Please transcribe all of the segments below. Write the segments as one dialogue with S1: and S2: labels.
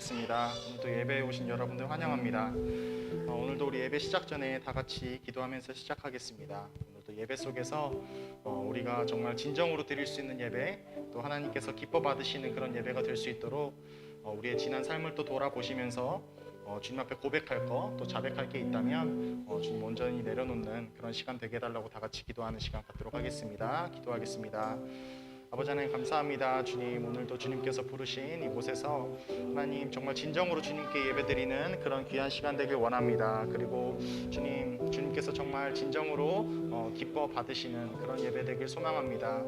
S1: 뵙습니다. 오늘도 예배에 오신 여러분들 환영합니다. 오늘도 우리 예배 시작 전에 다 같이 기도하면서 시작하겠습니다. 오늘도 예배 속에서 우리가 정말 진정으로 드릴 수 있는 예배, 또 하나님께서 기뻐 받으시는 그런 예배가 될 수 있도록 우리의 지난 삶을 또 돌아보시면서 주님 앞에 고백할 거, 또 자백할 게 있다면 주님 온전히 내려놓는 그런 시간 되게 해달라고 다 같이 기도하는 시간 갖도록 하겠습니다. 기도하겠습니다. 아버지 하나님 감사합니다. 주님, 오늘도 주님께서 부르신 이곳에서 하나님 정말 진정으로 주님께 예배드리는 그런 귀한 시간 되길 원합니다. 그리고 주님께서 정말 진정으로 기뻐 받으시는 그런 예배 되길 소망합니다.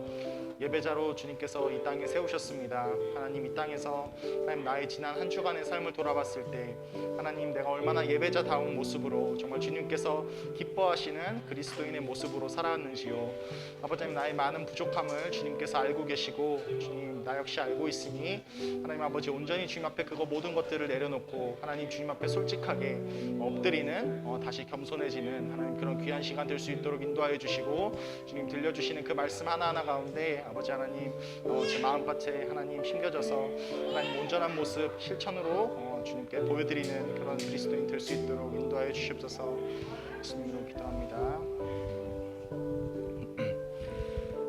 S1: 예배자로 주님께서 이 땅에 세우셨습니다. 하나님, 이 땅에서 하나님 나의 지난 한 주간의 삶을 돌아봤을 때 하나님, 내가 얼마나 예배자다운 모습으로 정말 주님께서 기뻐하시는 그리스도인의 모습으로 살아왔는지요. 아버지 하나님, 나의 많은 부족함을 주님께서 알고 계시고 주님, 나 역시 알고 있으니 하나님 아버지 온전히 주님 앞에 그거 모든 것들을 내려놓고 하나님 주님 앞에 솔직하게 엎드리는 다시 겸손해지는 하나님 그런 귀한 시간 될 수 있도록 인도하여 주시고 주님 들려주시는 그 말씀 하나하나 가운데 아버지 하나님 제 마음밭에 하나님 심겨져서 하나님 온전한 모습 실천으로 주님께 보여드리는 그런 그리스도인 될 수 있도록 인도하여 주시옵소서. 예수님으로 기도합니다.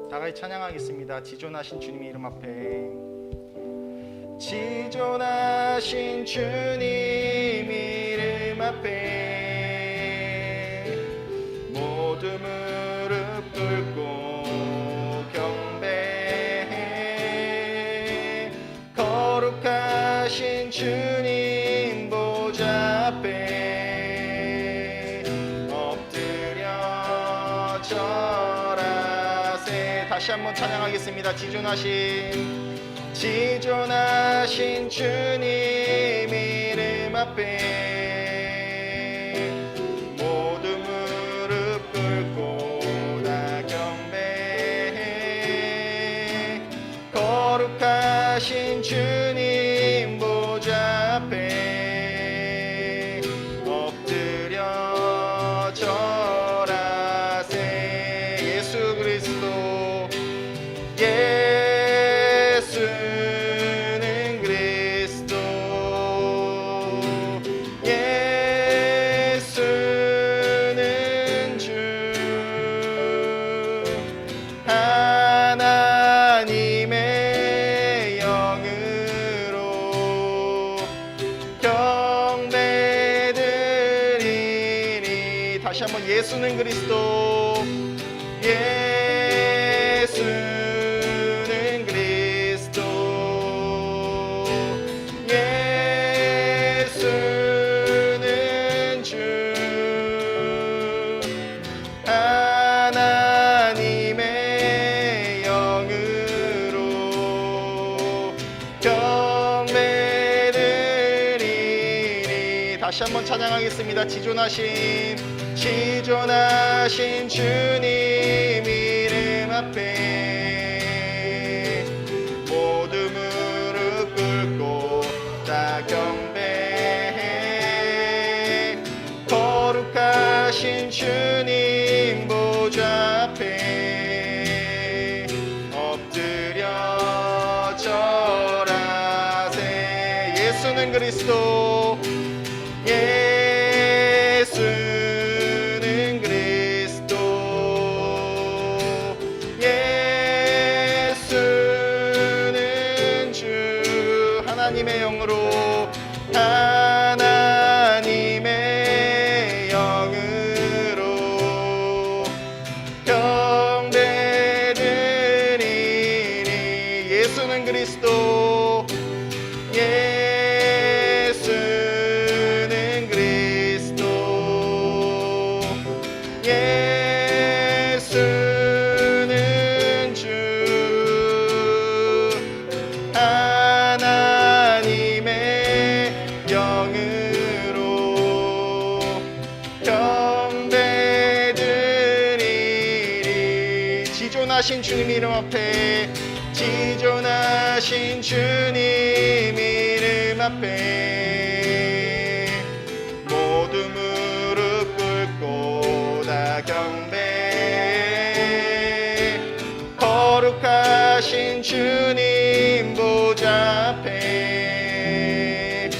S1: 다 같이 찬양하겠습니다. 지존하신 주님 이름 앞에, 지존하신 주님 이름 앞에 모두 무릎 꿇고 경배해. 거룩하신 주님 보좌 앞에 엎드려 다시 한번 찬양하겠습니다. 지존하신 주님 이름 앞에 모두 무릎 꿇고 다 경배해. 거룩하신 주님 보좌 앞에 엎드려 절하세. 예수 그리스도, 예수는 그리스도, 예수는 주, 하나님의 영으로 경배드리니. 다시 한번 예수는 그리스도, 예수는 그리스도, 예수는 주, 하나님의 영으로 경배드리니. 다시 한번 찬양하겠습니다. 지존하신 주님 이름 앞에 모두 무릎 꿇고 다 경배해. 거룩하신 주님 보좌 앞에 엎드려 절하세. 예수는 그리스도, 예수는 그리스도, 예수는 주, 하나님의 영으로, 하나님의 영으로 경배드리니. 예수는 그리스도, 예수는 그리스도, 예수는 주, 하나님의 영으로 경배드리니. 지존하신 주님 이름 앞에, 지존하신 주님 이름 앞에 모두 무릎 꿇고 다 경배해. 거룩하신 주님 보좌 앞에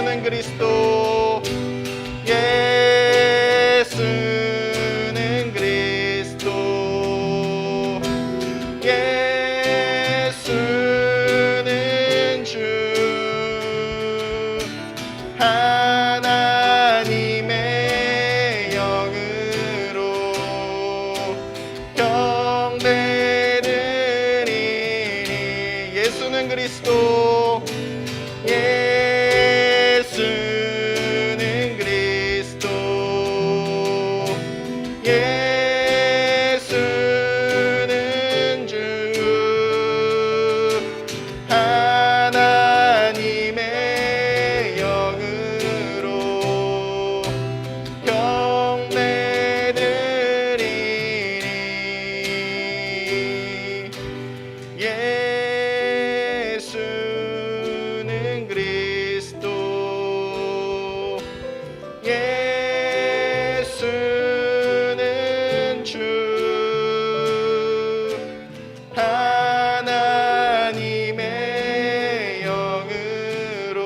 S1: 예수는 그리스도 예수는 그리스도 예수는 주 하나님의 영으로 경배드리니 예수는 그리스도 예수는 그리스도 예수는 주 하나님의 영으로 경배드리니 예수는 그리스도 예수는 주 하나님의 영으로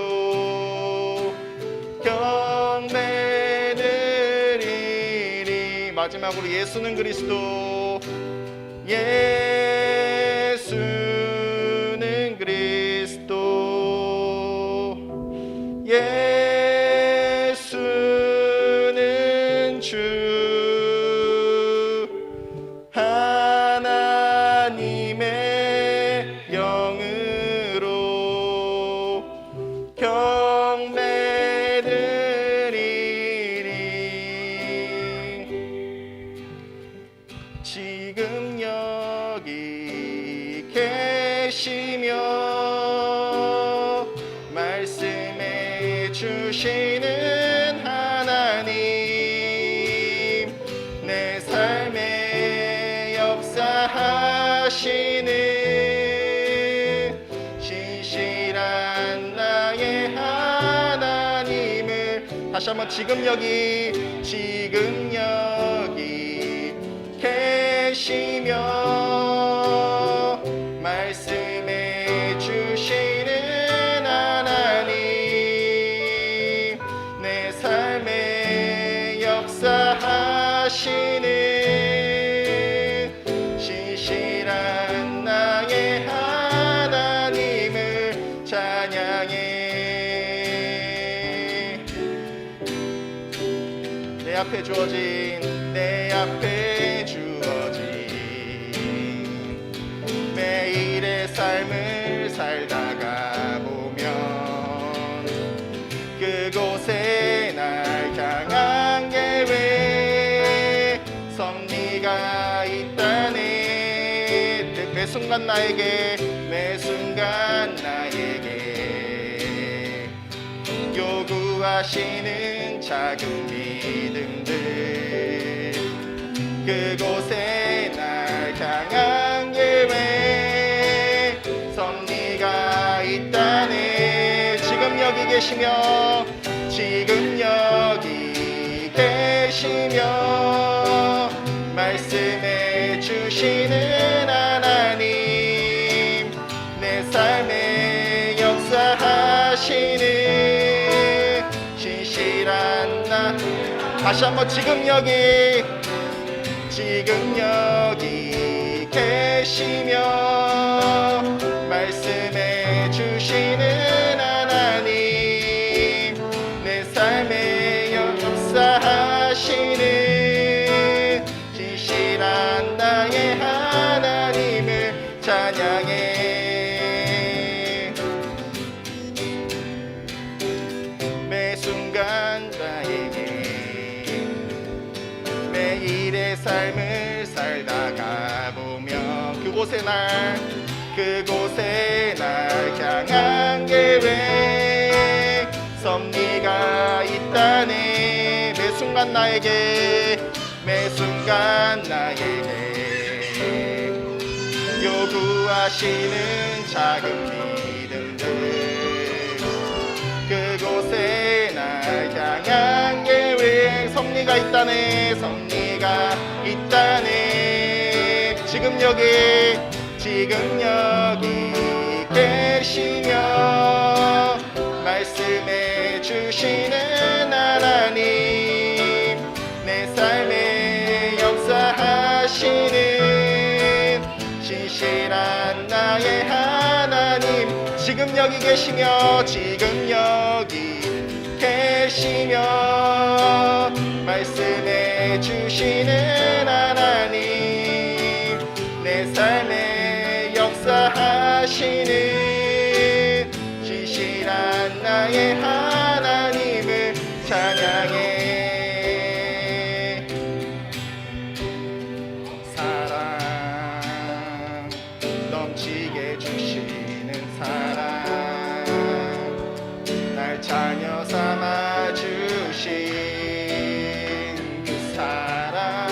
S1: 경배드리니 마지막으로 예수는 그리스도 예수는 그리스도 예수는 주 하나님의 영으로 경배드리니 지금 여기 계시며 말씀해 주시는 하나님 내 삶에 역사하시는 신실한 나의 하나님을 다시 한번 지금 여기 계시며 말씀해 주시는 하나님 내 삶에 역사하시는 신실한 나의 하나님을 찬양해 내 앞에 주어진 매일의 삶을 살다가 보면 그곳에 날 향한 계획 섭리가 있다네 매 순간 나에게 요구하시는 작은 믿음들 그곳에 날 향한 계획 섭리가 있다네 지금 여기 계시며 말씀해 주시는 하나님 내 삶에 역사하시는 신실한 나 다시 한번 지금 여기 계시며 말씀해 주시는 하나님 내 삶에 역사하시는 신실한 나의 하나님을 찬양해 매 순간 나에게 매일의 삶을 살다가 보면 그곳에 날 향한 계획 섭리가 있다네 매 순간 나에게 요구하시는 작은 믿음들 그곳에 날 향한 계획 섭리가 있다네 지금 여기 계시며 말씀해 주 지금 여기 계시며 지금 여기 계시며 말씀해 주시는 하나님 내 삶에 역사하시는 신실한 나의 하나님을 찬양해 사랑 넘치게 주시는 사랑 날 자녀 삼아 주신 그 사랑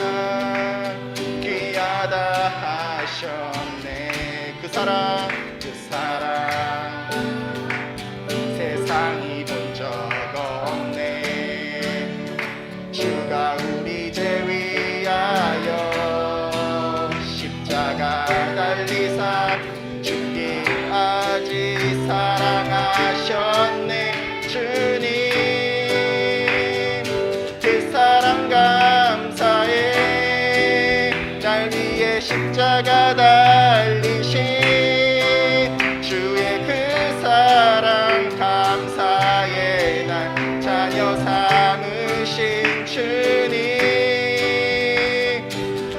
S1: 귀하다 하셨네 그 사랑 세상이 본 적 없네 주가 우리 죄 위하여 십자가 달리사 죽기까지 사랑하셨네 주님 그 사랑 감사해 날 위해 십자가 달리신 주의 그 사랑 감사해 날 자녀 삼으신 주님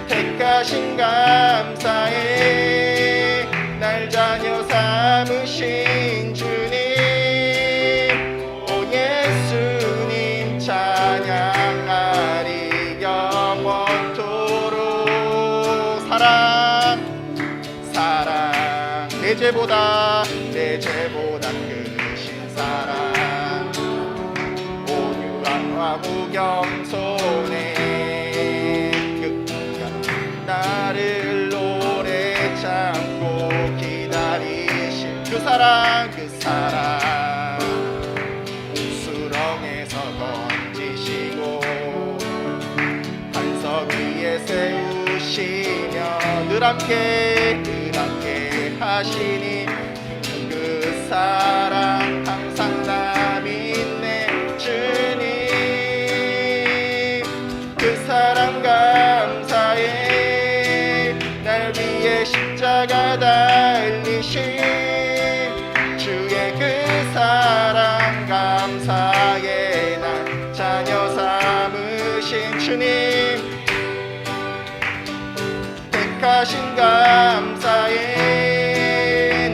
S1: 택하신 감사해 날 자녀 삼으신 주님 오 예수님 찬양하리 영원토록 사랑 내 죄보다 크신 사랑 온유함과 무경손에 나를 오래 참고 기다리신 그 사랑 수렁에서 건지시고 반석 위에 세우시며 늘 함께 하시니 그 사랑 항상 나 믿네 주님 그 사랑 감사해 날 위해 십자가 달리신 주의 그 사랑 감사해 날 자녀 삼으신 주님 택하신 감사해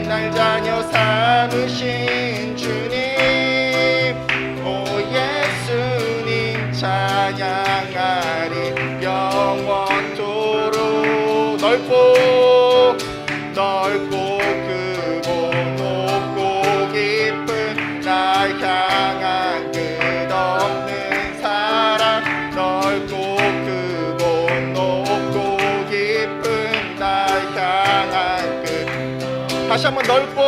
S1: 날 자녀 삼으신 주님 오 예수님 찬양하리 영원토록 넓고 크고 높고 깊은 날 향한 끝없는 사랑 넓고 크고 높고 깊은 날 향한 끝 다시 한번 넓고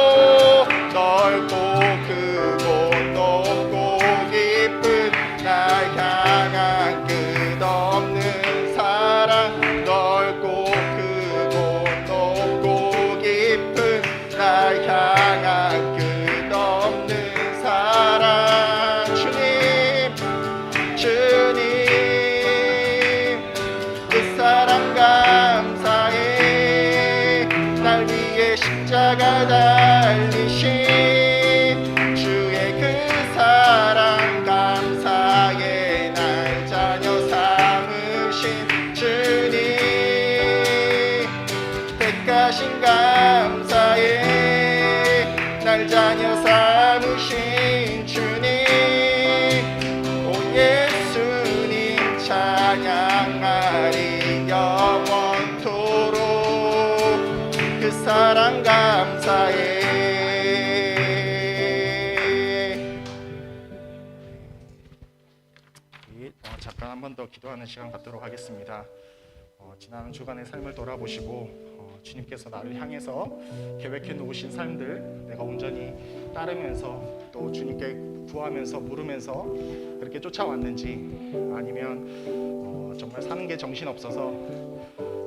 S1: 크고 높고 깊은 날 향한 끝없는 사랑 넓고 크고 높고 깊은 날 향한 끝없는 사랑 주님 그 사랑 감사해 날 위해 십자가 달리신 주의 그 사랑 감사해 날 자녀 삼으신 주님 택하신 감사해 날 자녀 삼으신 주님 오 예수님 찬양하리 영원토록 그 사랑 감사해 잠깐 한 번 더 기도하는 시간 갖도록 하겠습니다. 지난 주간의 삶을 돌아보시고 주님께서 나를 향해서 계획해 놓으신 삶들 내가 온전히 따르면서 또 주님께 구하면서 물으면서 그렇게 쫓아왔는지 아니면 정말 사는 게 정신없어서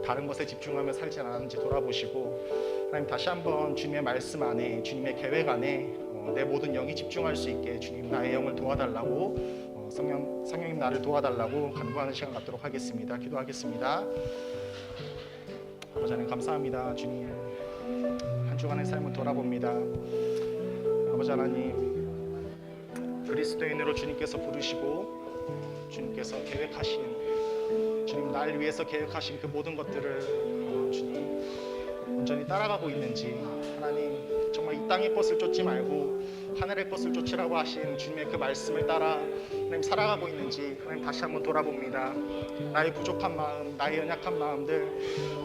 S1: 다른 것에 집중하며 살지 않았는지 돌아보시고 하나님 다시 한번 주님의 말씀 안에 주님의 계획 안에 내 모든 영이 집중할 수 있게 주님 나의 영을 도와달라고 성령님 나를 도와달라고 간구하는 시간 갖도록 하겠습니다. 기도하겠습니다. 아버지 하나님 감사합니다. 주님 한 주간의 삶을 돌아봅니다. 아버지 하나님, 그리스도인으로 주님께서 부르시고 주님께서 계획하신, 주님 날 위해서 계획하신 그 모든 것들을 주님 온전히 따라가고 있는지, 하나님 정말 이 땅의 것을 쫓지 말고 하늘의 것을 쫓으라고 하신 주님의 그 말씀을 따라 하나님 살아가고 있는지 하나님 다시 한번 돌아봅니다. 나의 부족한 마음, 나의 연약한 마음들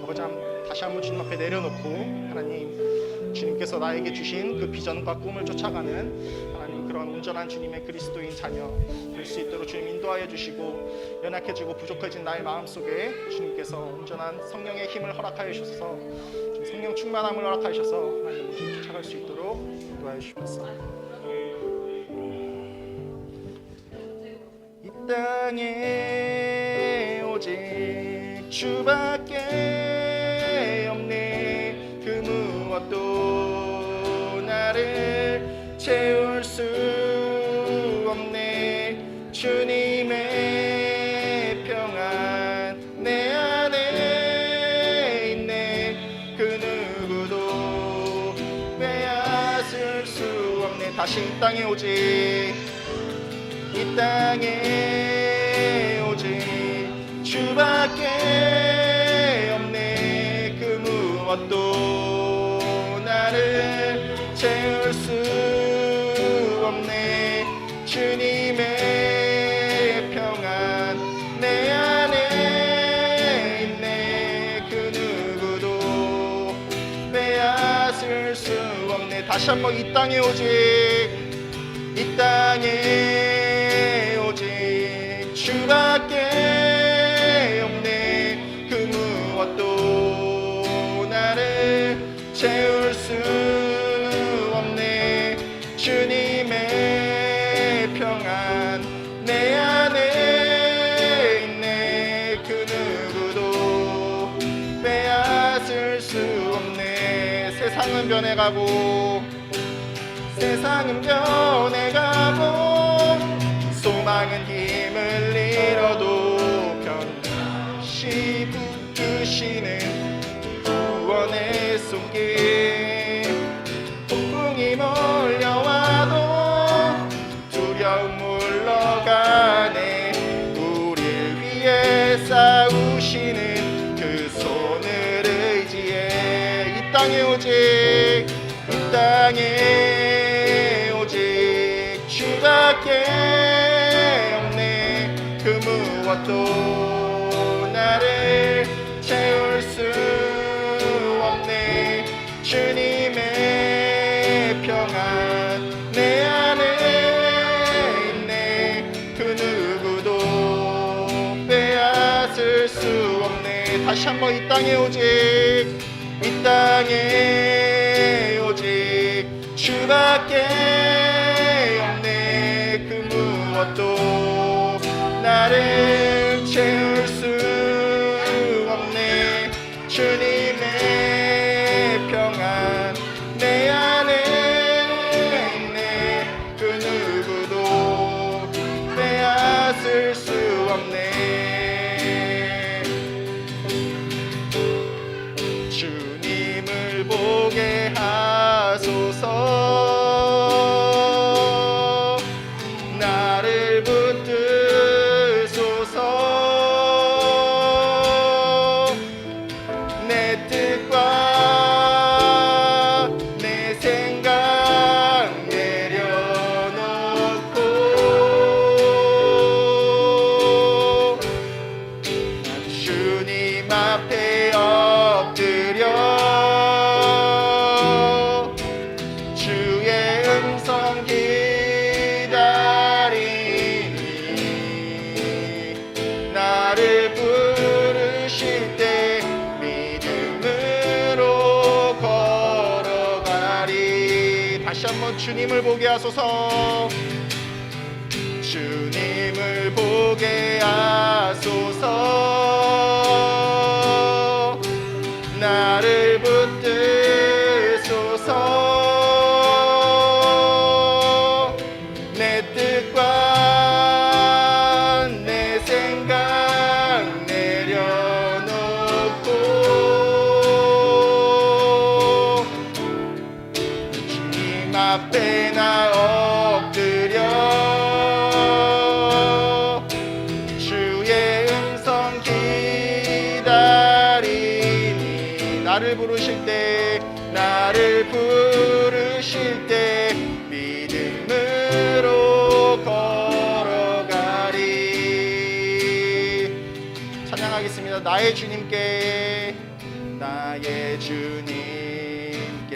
S1: 아버지 다시 한번 주님 앞에 내려놓고, 하나님 주님께서 나에게 주신 그 비전과 꿈을 쫓아가는 하나님 그런 온전한 주님의 그리스도인 자녀 될 수 있도록 주님 인도하여 주시고, 연약해지고 부족해진 나의 마음속에 주님께서 온전한 성령의 힘을 허락하여 주셔서 성령 충만함을 허락하여 주셔서 하나님 모두 쫓아갈 수 있도록 인도하여 주시옵소서. 이 땅에 오직 주밖에 없네. 그 무엇도 나를 채울 수 없네. 주님의 평안 내 안에 있네. 그 누구도 빼앗을 수 없네. 다시 이 땅에 오직, 이 땅에 오직 주밖에 없네. 그 무엇도 나를 채울 수 없네. 주님의 평안 내 안에 있네. 그 누구도 빼앗을 수 없네. 다시 한번 이 땅에 오직, 이 땅에 오직 주밖에 없네. 그 무엇도 나를 채울 수 없네. 주님의 평안 내 안에 있네. 그 누구도 빼앗을 수 없네. 세상은 변해가고, 세상은 변해가고, 소망은 힘을 잃어도 변함없이 붙드시는 구원의 손길. 폭풍이 몰려와도 두려움 물러가네. 우릴 위해 싸우시는 그 손을 의지해. 이 땅에 오직, 이 땅에 오직 주밖에 없네. 그 무엇도 나를 채울 수 없네. 주님의 평안 내 안에 있네. 그 누구도 빼앗을 수 없네. 다시 한번 이 땅에 오직, 이 땅에 오직 주밖에 없네. 그 무엇도 나를 채울 수 없네. 주님의 평안 내 안에 있네. 그 누구도 빼앗을 수 없네. 주님을 보게 하소서. 나를 붙드소서. 내 뜻과 내 생각 내려놓고 난 주님 앞에 엎드려 주의 음성 기다리니. 나를 부르실 때 믿음으로 걸어가리. 다시 한번 주님을 보게 하소서. 주님을 보게 하소서. 나를 붙드소서. 내 뜻과 내 생각 내려놓고 주님 앞에 나 나의 주님께 나의 주님께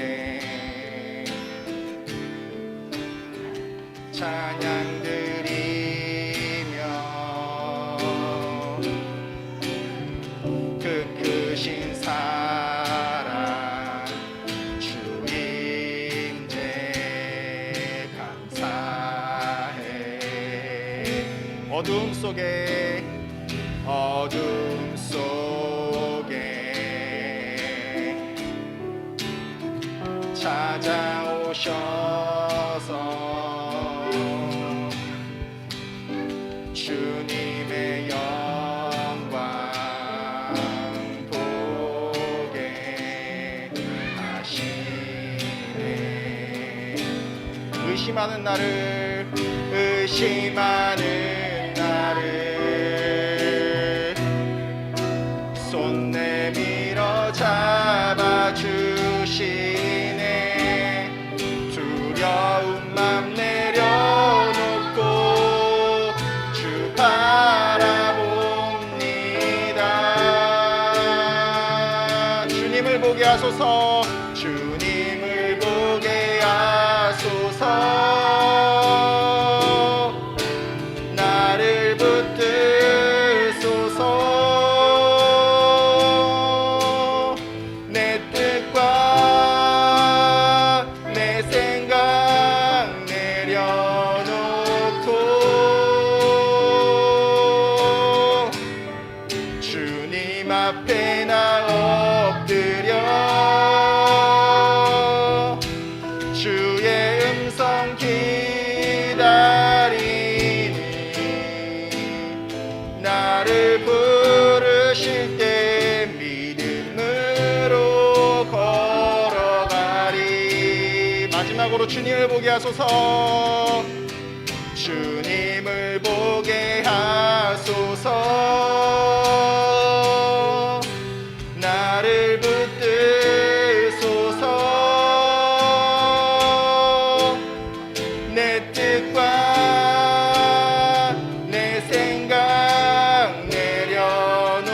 S1: 찬양 드리며 그 크신 사랑 주인께 감사해. 어둠 속에 찾아오셔서 주님의 영광 보게 하시네. 의심하는 나를 손 내밀어 잡아주시네. 두려운 맘 내려놓고 주 바라봅니다. 주님을 보게 하소서. 주님을 보게 하소서. 나를 붙드소서. 내 뜻과 내 생각 내려놓고 주님 앞에 나 엎드려 주의 음성 기다리니 나를 부르실 때 믿음으로 걸어가리. 마지막으로 주님을 보게 하소서. 주님을 보게 하소서. 나를 붙드소서. 내 뜻과 내 생각 내려놓고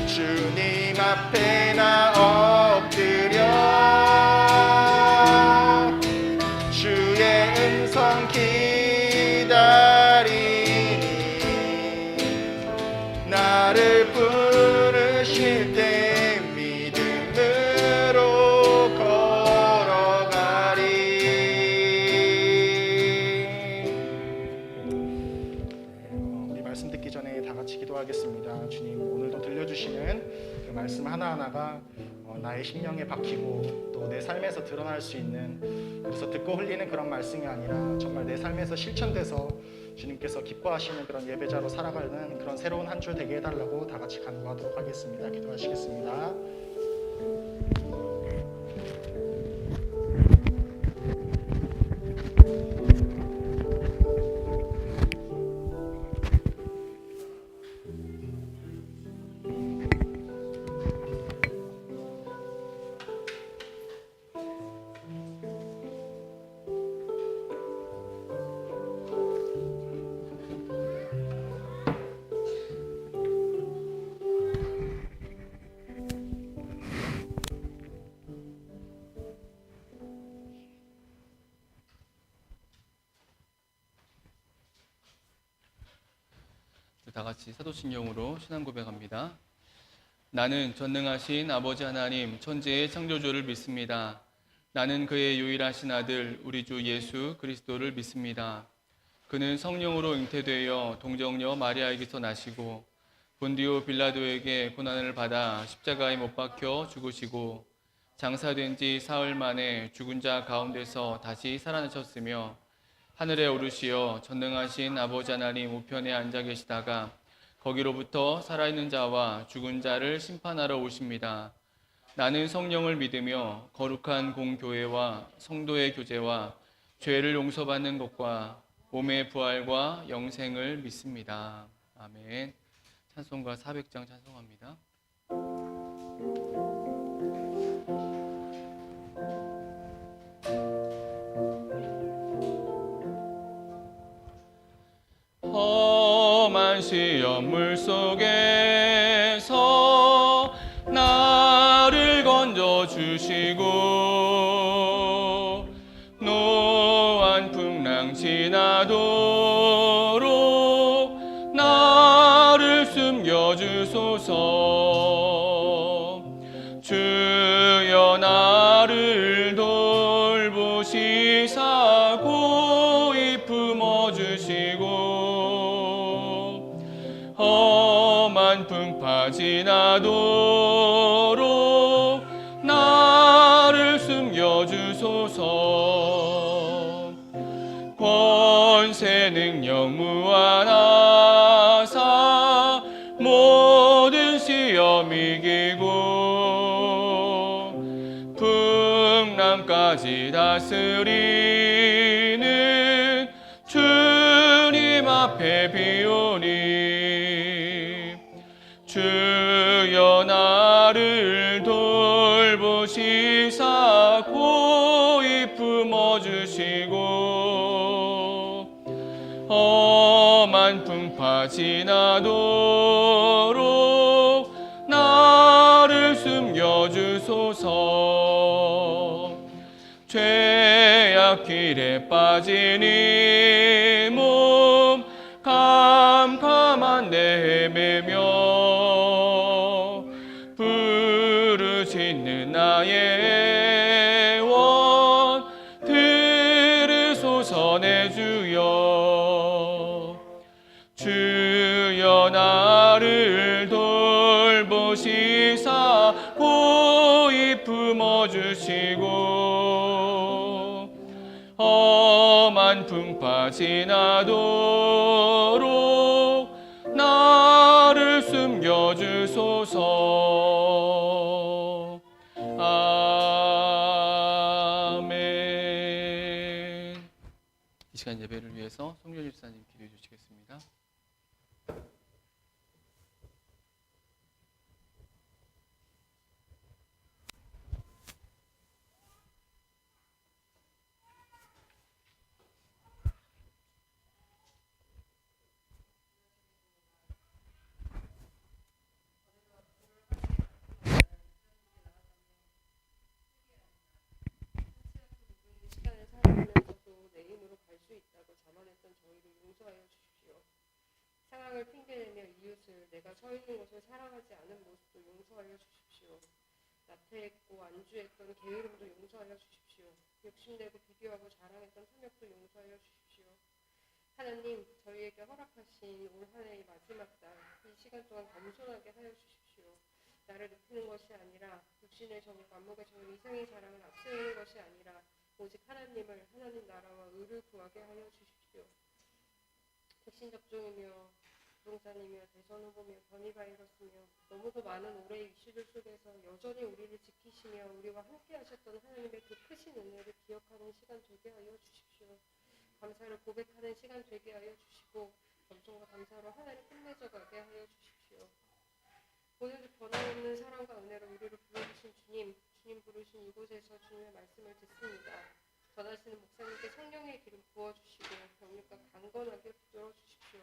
S1: 주님 앞에 나 엎드려 주의 음성 기다리니 나를 부르실 때 믿음으로 걸어가리. 우리 말씀 듣기 전에 다 같이 기도하겠습니다. 주님, 오늘도 들려주시는 그 말씀 하나하나가 나의 심령에 박히고 또 내 삶에서 드러날 수 있는, 그래서 듣고 흘리는 그런 말씀이 아니라 정말 내 삶에서 실천돼서 주님께서 기뻐하시는 그런 예배자로 살아가는 그런 새로운 한 주 되게 해달라고 다 같이 간구하도록 하겠습니다. 기도하시겠습니다.
S2: 다 같이 사도신경으로 신앙 고백합니다. 나는 전능하신 아버지 하나님 천지의 창조주를 믿습니다. 나는 그의 유일하신 아들 우리 주 예수 그리스도를 믿습니다. 그는 성령으로 잉태되어 동정녀 마리아에게서 나시고 본디오 빌라도에게 고난을 받아 십자가에 못 박혀 죽으시고 장사된 지 사흘 만에 죽은 자 가운데서 다시 살아나셨으며 하늘에 오르시어 전능하신 아버지 하나님 우편에 앉아 계시다가 거기로부터 살아있는 자와 죽은 자를 심판하러 오십니다. 나는 성령을 믿으며 거룩한 공교회와 성도의 교제와 죄를 용서받는 것과 몸의 부활과 영생을 믿습니다. 아멘. 찬송가 400장 찬송합니다. 험한 시험물 속에서 나를 건져주시고 노한 풍랑 지나도록 나를 숨겨주소서. 주여 나를 돌보시사 고이 품어주시고 험한 풍파 지나도록 나를 숨겨주소서. 권세 능력 무한하사 모든 시험 이기고 풍랑까지 다스리는 주님 앞에 비오니 주여 나를 돌보시사 고이 품어주시고 험한 풍파 지나도록 나를 숨겨주소서. 죄악 길에 빠진 이 몸 캄캄한 데 헤매며 부르짖는 나의 원 들으소서 내 주여. 주여 나를 돌보시사 고이 품어주시고 험한 풍파 지나도록 나를 숨겨주소서. 아멘. 이 시간 예배를 위해서 송년 집사님 기도해 주시겠습니다.
S3: 시간을 살아가면서도 내 힘으로 갈 수 있다고 자만했던 저희를 용서하여 주십시오. 상황을 핑계대며 이웃을 내가 서 있는 곳을 사랑하지 않은 모습도 용서하여 주십시오. 나태했고 안주했던 게으름도 용서하여 주십시오. 욕심내고 비교하고 자랑했던 탐욕도 용서하여 주십시오. 하나님, 저희에게 허락하신 올 한 해의 마지막 날, 이 시간 동안 겸손하게 하여 주십시오. 나를 높이는 것이 아니라 육신의 정욕, 안목의 정욕, 이생의 자랑을 앞세우는 것이 아니라 오직 하나님을, 하나님 나라와 의를 구하게 하여 주십시오. 백신 접종이며 부동산이며 대선 후보며 변이 바이러스며 너무도 많은 올해의 이슈들 속에서 여전히 우리를 지키시며 우리와 함께 하셨던 하나님의 그 크신 은혜를 기억하는 시간 되게 하여 주십시오. 감사를 고백하는 시간 되게 하여 주시고 겸손과 감사로 하나님 끝맺어 가게 하여 주십시오. 오늘도 변함없는 사랑과 은혜로 우리를 불러주신 주님 부르신 이곳에서 주님의 말씀을 듣습니다. 전하시는 목사님께 성령의 기름 부어주시고 병력과 강건하게 붙들어 주십시오.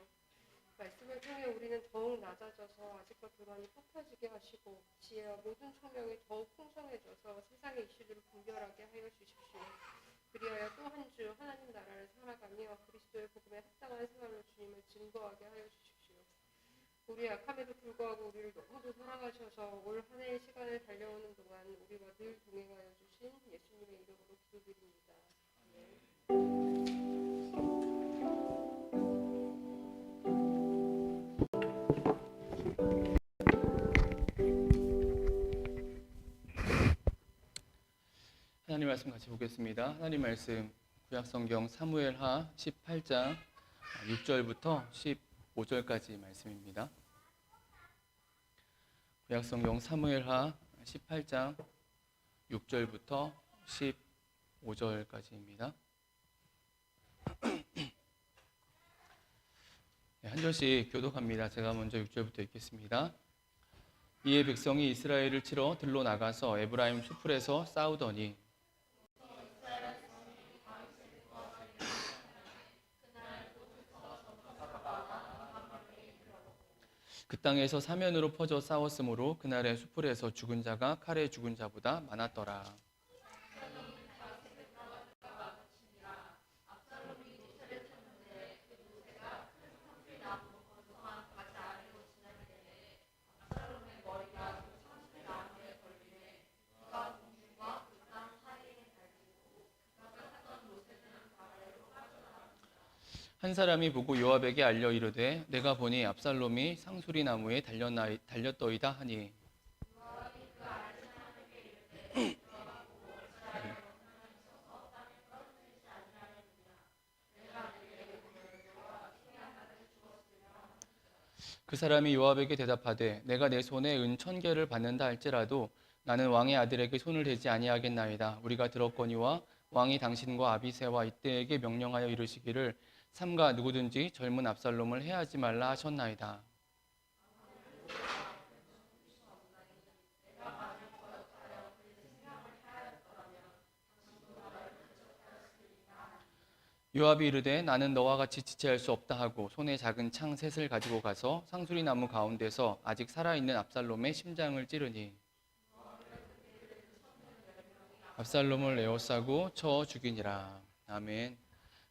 S3: 말씀을 통해 우리는 더욱 낮아져서 아직과 교만이 높아지게 하시고 지혜와 모든 총명이 더욱 풍성해져서 세상의 이슈들을 분별하게 하여 주십시오. 그리하여 또 한 주 하나님 나라를 살아가며 그리스도의 복음에 합당한 생활로 주님을 증거하게 하여 주십시오. 우리 약함에도 불구하고 우리를 너무도 사랑하셔서 올 한 해의 시간을 달려오는 동안 우리와 늘 동행하여 주신 예수님의 이름으로 기도드립니다. 아멘.
S2: 하나님 말씀 같이 보겠습니다. 하나님 말씀 구약성경 사무엘하 18장 6절부터 15절까지 말씀입니다. 구약성경 사무엘하 18장 6절부터 15절까지입니다. 한 절씩 교독합니다. 제가 먼저 6절부터 읽겠습니다. 이에 백성이 이스라엘을 치러 들로 나가서 에브라임 수풀에서 싸우더니 그 땅에서 사면으로 퍼져 싸웠으므로 그날의 수풀에서 죽은 자가 칼에 죽은 자보다 많았더라. 한 사람이 보고 요압에게 알려 이르되 내가 보니 압살롬이 상수리 나무에 달렸더이다 하니 그 사람이 요압에게 대답하되 내가 내 손에 은 1000개를 받는다 할지라도 나는 왕의 아들에게 손을 대지 아니하겠나이다. 우리가 들었거니와 왕이 당신과 아비새와 이때에게 명령하여 이르시기를 삼가 누구든지 젊은 압살롬을 해하지 말라 하셨나이다. 요압이 이르되 나는 너와 같이 지체할 수 없다 하고 손에 작은 창 셋을 가지고 가서 상수리 나무 가운데서 아직 살아있는 압살롬의 심장을 찌르니 압살롬을 에워싸고 쳐 죽이니라. 아멘.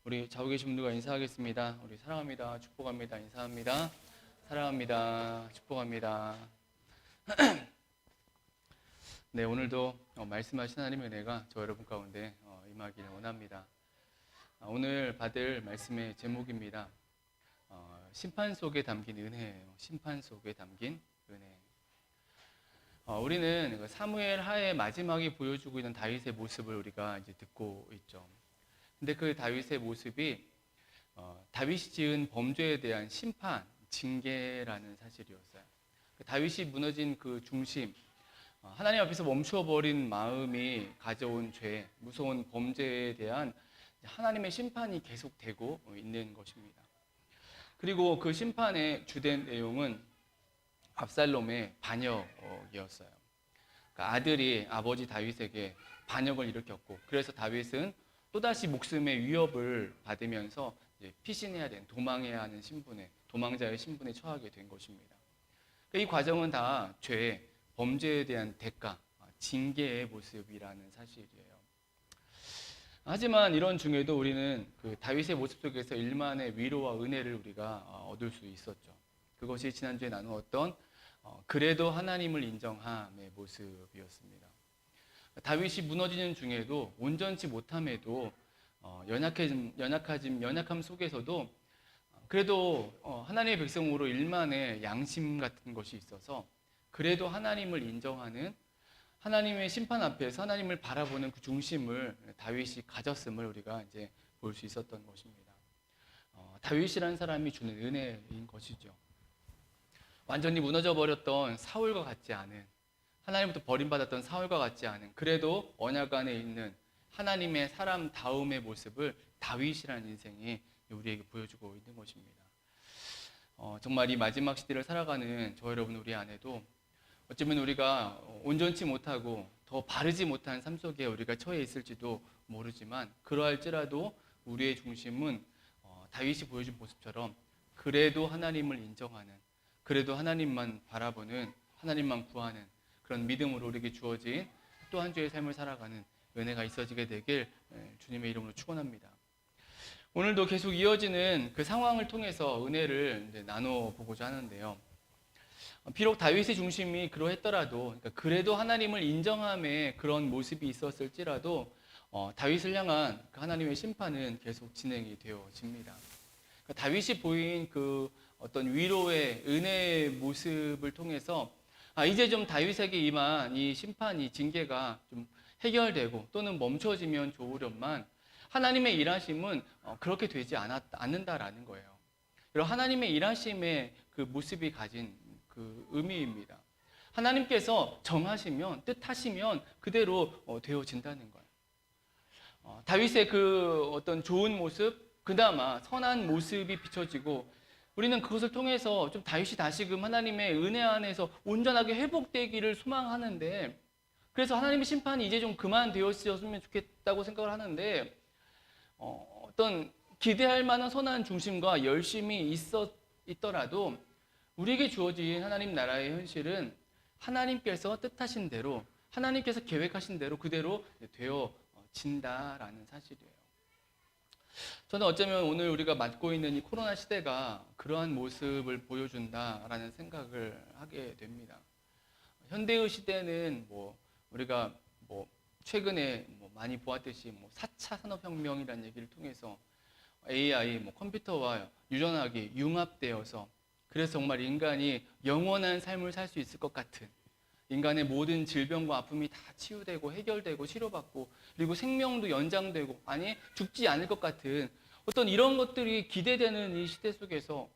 S2: 우리 좌우 계신 분들과 인사하겠습니다. 우리 사랑합니다. 축복합니다. 인사합니다. 사랑합니다. 축복합니다. 네, 오늘도 말씀하신 하나님의 은혜가 저 여러분 가운데 임하기를 원합니다. 오늘 받을 말씀의 제목입니다. 심판 속에 담긴 은혜예요. 심판 속에 담긴 은혜. 우리는 사무엘 하의 마지막에 보여주고 있는 다윗의 모습을 우리가 이제 듣고 있죠. 근데 그 다윗의 모습이 다윗이 지은 범죄에 대한 심판, 징계라는 사실이었어요. 다윗이 무너진 그 중심, 하나님 앞에서 멈춰버린 마음이 가져온 죄, 무서운 범죄에 대한 하나님의 심판이 계속되고 있는 것입니다. 그리고 그 심판의 주된 내용은 압살롬의 반역이었어요. 그러니까 아들이 아버지 다윗에게 반역을 일으켰고, 그래서 다윗은 또다시 목숨의 위협을 받으면서 이제 피신해야 되는, 도망해야 하는 신분에, 도망자의 신분에 처하게 된 것입니다. 이 과정은 다 죄, 범죄에 대한 대가, 징계의 모습이라는 사실이에요. 하지만 이런 중에도 우리는 그 다윗의 모습 속에서 일만의 위로와 은혜를 우리가 얻을 수 있었죠. 그것이 지난주에 나누었던 그래도 하나님을 인정함의 모습이었습니다. 다윗이 무너지는 중에도 온전치 못함에도 연약함 속에서도 그래도 하나님의 백성으로 일만의 양심 같은 것이 있어서 그래도 하나님을 인정하는, 하나님의 심판 앞에서 하나님을 바라보는 그 중심을 다윗이 가졌음을 우리가 이제 볼 수 있었던 것입니다. 다윗이라는 사람이 주는 은혜인 것이죠. 완전히 무너져 버렸던 사울과 같지 않은, 하나님부터 버림받았던 사울과 같지 않은, 그래도 언약 안에 있는 하나님의 사람다움의 모습을 다윗이라는 인생이 우리에게 보여주고 있는 것입니다. 정말 이 마지막 시대를 살아가는 저 여러분 우리 안에도 어쩌면 우리가 온전치 못하고 더 바르지 못한 삶 속에 우리가 처해 있을지도 모르지만, 그러할지라도 우리의 중심은 다윗이 보여준 모습처럼 그래도 하나님을 인정하는, 그래도 하나님만 바라보는, 하나님만 구하는 그런 믿음으로 우리에게 주어진 또 한 주의 삶을 살아가는 은혜가 있어지게 되길 주님의 이름으로 축원합니다. 오늘도 계속 이어지는 그 상황을 통해서 은혜를 나눠보고자 하는데요. 비록 다윗의 중심이 그러했더라도, 그러니까 그래도 하나님을 인정함의 그런 모습이 있었을지라도 다윗을 향한 그 하나님의 심판은 계속 진행이 되어집니다. 그러니까 다윗이 보인 그 어떤 위로의 은혜의 모습을 통해서 이제 좀 다윗에게 임한 이 심판, 이 징계가 좀 해결되고 또는 멈춰지면 좋으련만 하나님의 일하심은 그렇게 되지 않는다라는 거예요. 그리고 하나님의 일하심의 그 모습이 가진 그 의미입니다. 하나님께서 정하시면, 뜻하시면 그대로 되어진다는 거예요. 다윗의 그 어떤 좋은 모습, 그나마 선한 모습이 비춰지고 우리는 그것을 통해서 좀 다윗이 다시금 하나님의 은혜 안에서 온전하게 회복되기를 소망하는데, 그래서 하나님의 심판이 이제 좀 그만되었으면 좋겠다고 생각을 하는데, 어떤 기대할 만한 선한 중심과 열심이 있더라도 우리에게 주어진 하나님 나라의 현실은 하나님께서 뜻하신 대로, 하나님께서 계획하신 대로 그대로 되어진다라는 사실이에요. 저는 어쩌면 오늘 우리가 맞고 있는 이 코로나 시대가 그러한 모습을 보여준다라는 생각을 하게 됩니다. 현대의 시대는 우리가 최근에 많이 보았듯이 4차 산업혁명이라는 얘기를 통해서 AI, 컴퓨터와 유전학이 융합되어서 그래서 정말 인간이 영원한 삶을 살 수 있을 것 같은, 인간의 모든 질병과 아픔이 다 치유되고 해결되고 치료받고 그리고 생명도 연장되고 아니 죽지 않을 것 같은 어떤 이런 것들이 기대되는 이 시대 속에서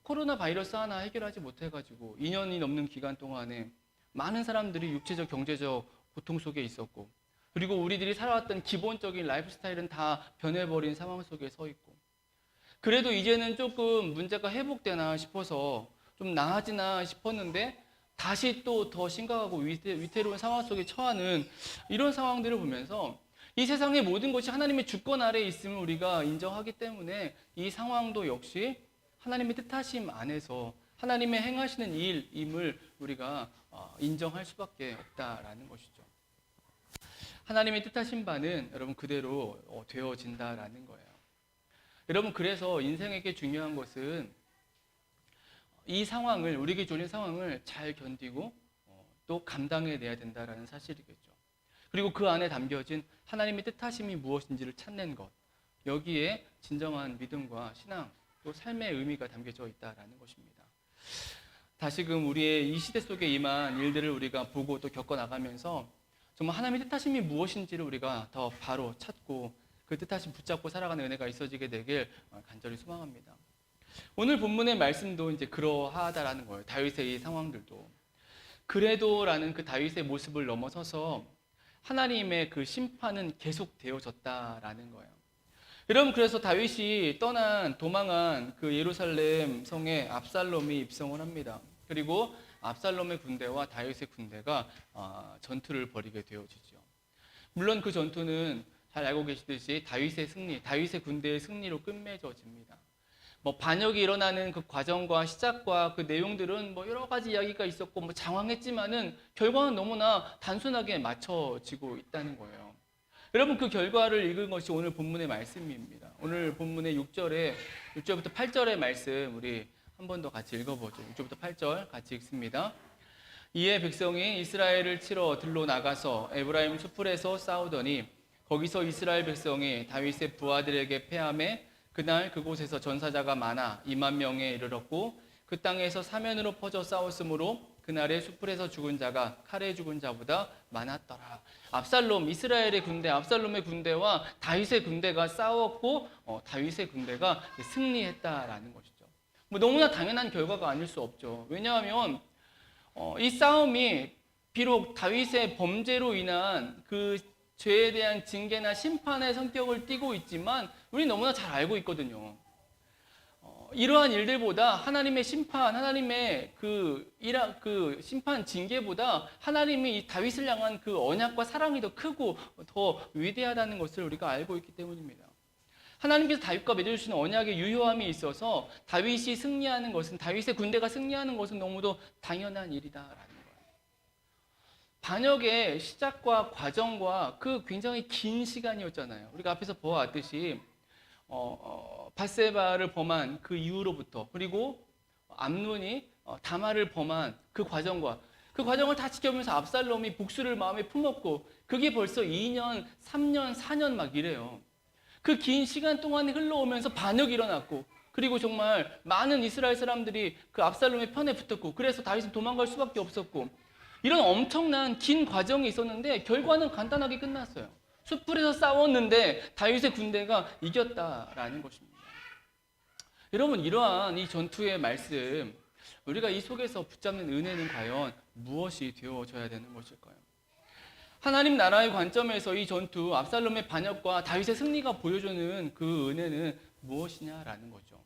S2: 코로나 바이러스 하나 해결하지 못해가지고 2년이 넘는 기간 동안에 많은 사람들이 육체적 경제적 고통 속에 있었고 그리고 우리들이 살아왔던 기본적인 라이프 스타일은 다 변해버린 상황 속에 서 있고 그래도 이제는 조금 문제가 회복되나 싶어서 좀 나아지나 싶었는데 다시 또 더 심각하고 위태로운 상황 속에 처하는 이런 상황들을 보면서 이 세상의 모든 것이 하나님의 주권 아래에 있음을 우리가 인정하기 때문에 이 상황도 역시 하나님의 뜻하심 안에서 하나님의 행하시는 일임을 우리가 인정할 수밖에 없다라는 것이죠. 하나님의 뜻하신 바는 여러분 그대로 되어진다라는 거예요. 여러분 그래서 인생에게 중요한 것은 이 상황을 우리에게 주어진 상황을 잘 견디고 또 감당해내야 된다라는 사실이겠죠. 그리고 그 안에 담겨진 하나님의 뜻하심이 무엇인지를 찾는 것 여기에 진정한 믿음과 신앙 또 삶의 의미가 담겨져 있다라는 것입니다. 다시금 우리의 이 시대 속에 임한 일들을 우리가 보고 또 겪어나가면서 정말 하나님의 뜻하심이 무엇인지를 우리가 더 바로 찾고 그 뜻하심 붙잡고 살아가는 은혜가 있어지게 되길 간절히 소망합니다. 오늘 본문의 말씀도 이제 그러하다라는 거예요. 다윗의 이 상황들도. 그래도라는 그 다윗의 모습을 넘어서서 하나님의 그 심판은 계속되어졌다라는 거예요. 여러분 그래서 다윗이 도망한 그 예루살렘 성에 압살롬이 입성을 합니다. 그리고 압살롬의 군대와 다윗의 군대가 전투를 벌이게 되어지죠. 물론 그 전투는 잘 알고 계시듯이 다윗의 군대의 승리로 끝맺어집니다. 반역이 일어나는 그 과정과 시작과 그 내용들은 여러 가지 이야기가 있었고 장황했지만은 결과는 너무나 단순하게 맞춰지고 있다는 거예요. 여러분 그 결과를 읽은 것이 오늘 본문의 말씀입니다. 오늘 본문의 6절부터 8절의 말씀 우리 한 번 더 같이 읽어보죠. 6절부터 8절 같이 읽습니다. 이에 백성이 이스라엘을 치러 들로 나가서 에브라임 수풀에서 싸우더니 거기서 이스라엘 백성이 다윗의 부하들에게 패하매 그날 그곳에서 전사자가 많아 2만 명에 이르렀고 그 땅에서 사면으로 퍼져 싸웠으므로 그날의 수풀에서 죽은 자가 칼에 죽은 자보다 많았더라. 이스라엘의 군대, 압살롬의 군대와 다윗의 군대가 싸웠고 다윗의 군대가 승리했다라는 것이죠. 너무나 당연한 결과가 아닐 수 없죠. 왜냐하면 이 싸움이 비록 다윗의 범죄로 인한 그 죄에 대한 징계나 심판의 성격을 띠고 있지만 우리 너무나 잘 알고 있거든요. 이러한 일들보다 하나님의 심판, 하나님의 그 심판 징계보다 하나님이 이 다윗을 향한 그 언약과 사랑이 더 크고 더 위대하다는 것을 우리가 알고 있기 때문입니다. 하나님께서 다윗과 맺어주시는 언약의 유효함이 있어서 다윗이 승리하는 것은 다윗의 군대가 승리하는 것은 너무도 당연한 일이다라는 거예요. 반역의 시작과 과정과 그 굉장히 긴 시간이었잖아요. 우리가 앞에서 보아왔듯이 밧세바를 범한 그 이후로부터 그리고 암논이 다말을 범한 그 과정과 그 과정을 다 지켜보면서 압살롬이 복수를 마음에 품었고 그게 벌써 2년, 3년, 4년 막 이래요. 그 긴 시간 동안에 흘러오면서 반역이 일어났고 그리고 정말 많은 이스라엘 사람들이 그 압살롬의 편에 붙었고 그래서 다윗은 도망갈 수밖에 없었고 이런 엄청난 긴 과정이 있었는데 결과는 간단하게 끝났어요. 숯불에서 싸웠는데 다윗의 군대가 이겼다라는 것입니다. 여러분 이러한 이 전투의 말씀 우리가 이 속에서 붙잡는 은혜는 과연 무엇이 되어져야 되는 것일까요? 하나님 나라의 관점에서 이 전투 압살롬의 반역과 다윗의 승리가 보여주는 그 은혜는 무엇이냐라는 거죠.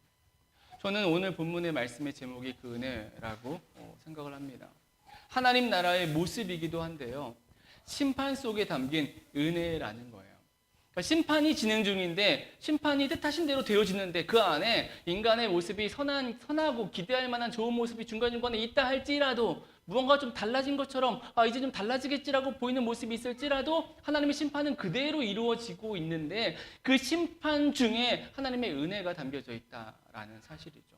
S2: 저는 오늘 본문의 말씀의 제목이 그 은혜라고 생각을 합니다. 하나님 나라의 모습이기도 한데요. 심판 속에 담긴 은혜라는 거예요. 그러니까 심판이 진행 중인데 심판이 뜻하신 대로 되어지는데 그 안에 인간의 모습이 선하고 기대할 만한 좋은 모습이 중간중간에 있다 할지라도 무언가 좀 달라진 것처럼 이제 좀 달라지겠지라고 보이는 모습이 있을지라도 하나님의 심판은 그대로 이루어지고 있는데 그 심판 중에 하나님의 은혜가 담겨져 있다라는 사실이죠.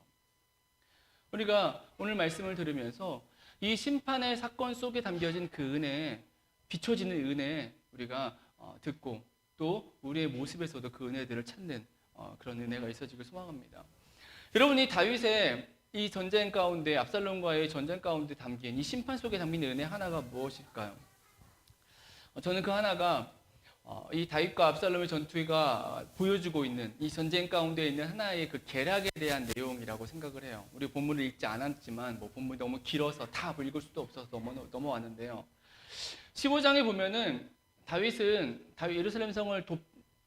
S2: 우리가 오늘 말씀을 들으면서 이 심판의 사건 속에 담겨진 그 은혜, 비춰지는 은혜 우리가 듣고 또 우리의 모습에서도 그 은혜들을 찾는 그런 은혜가 있어지길 소망합니다. 여러분, 이 다윗의 이 전쟁 가운데 압살롬과의 전쟁 가운데 담긴 이 심판 속에 담긴 은혜 하나가 무엇일까요? 저는 그 하나가 이 다윗과 압살롬의 전투가 보여주고 있는 이 전쟁 가운데 있는 하나의 그 계략에 대한 내용이라고 생각을 해요. 우리 본문을 읽지 않았지만 본문이 너무 길어서 다 읽을 수도 없어서 넘어왔는데요. 15장에 보면은 다윗은 예루살렘 성을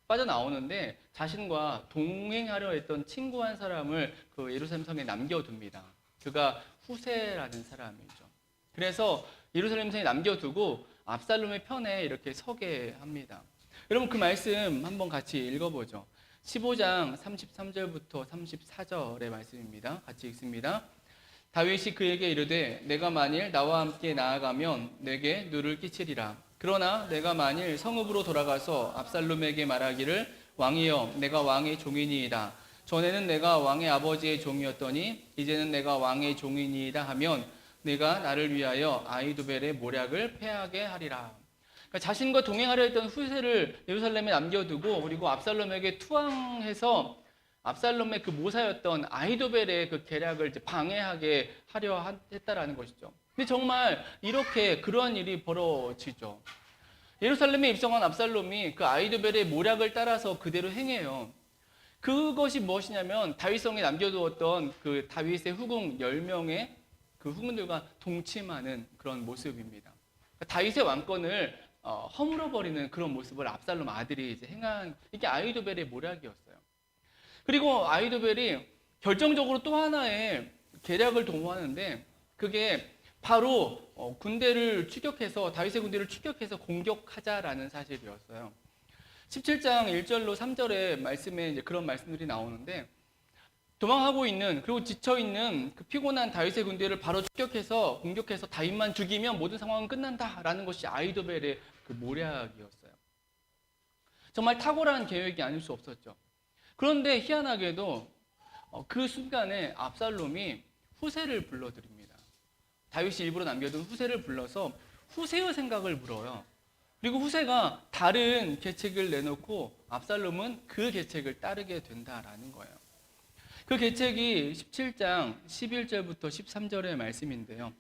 S2: 빠져나오는데 자신과 동행하려 했던 친구 한 사람을 그 예루살렘 성에 남겨둡니다. 그가 후세라는 사람이죠. 그래서 예루살렘 성에 남겨두고 압살롬의 편에 이렇게 서게 합니다. 여러분, 그 말씀 한번 같이 읽어보죠. 15장 33절부터 34절의 말씀입니다. 같이 읽습니다. 다윗이 그에게 이르되 내가 만일 나와 함께 나아가면 내게 누를 끼치리라. 그러나 내가 만일 성읍으로 돌아가서 압살롬에게 말하기를 왕이여 내가 왕의 종이니이다. 전에는 내가 왕의 아버지의 종이었더니 이제는 내가 왕의 종이니이다 하면 내가 나를 위하여 아히도벨의 모략을 패하게 하리라. 그러니까 자신과 동행하려 했던 후세를 예루살렘에 남겨두고 그리고 압살롬에게 투항해서 압살롬의 그 모사였던 아히도벨의 그 계략을 이제 방해하게 하려 했다라는 것이죠. 근데 정말 이렇게 그러한 일이 벌어지죠. 예루살렘에 입성한 압살롬이 그 아히도벨의 모략을 따라서 그대로 행해요. 그것이 무엇이냐면 다윗성에 남겨두었던 그 다윗의 후궁 10명의 그 후궁들과 동침하는 그런 모습입니다. 그러니까 다윗의 왕권을 허물어버리는 그런 모습을 압살롬 아들이 이제 행한 이게 아히도벨의 모략이었어요. 그리고 아히도벨이 결정적으로 또 하나의 계략을 도모하는데 그게 바로 군대를 추격해서 다윗의 군대를 추격해서 공격하자라는 사실이었어요. 17장 1절로 3절의 말씀에 이제 그런 말씀들이 나오는데 도망하고 있는 그리고 지쳐 있는 그 피곤한 다윗의 군대를 바로 추격해서 공격해서 다윗만 죽이면 모든 상황은 끝난다라는 것이 아히도벨의 그 모략이었어요. 정말 탁월한 계획이 아닐 수 없었죠. 그런데 희한하게도 그 순간에 압살롬이 후세를 불러들입니다. 다윗이 일부러 남겨둔 후세를 불러서 후세의 생각을 물어요. 그리고 후세가 다른 계책을 내놓고 압살롬은 그 계책을 따르게 된다라는 거예요. 그 계책이 17장 11절부터 13절의 말씀인데요.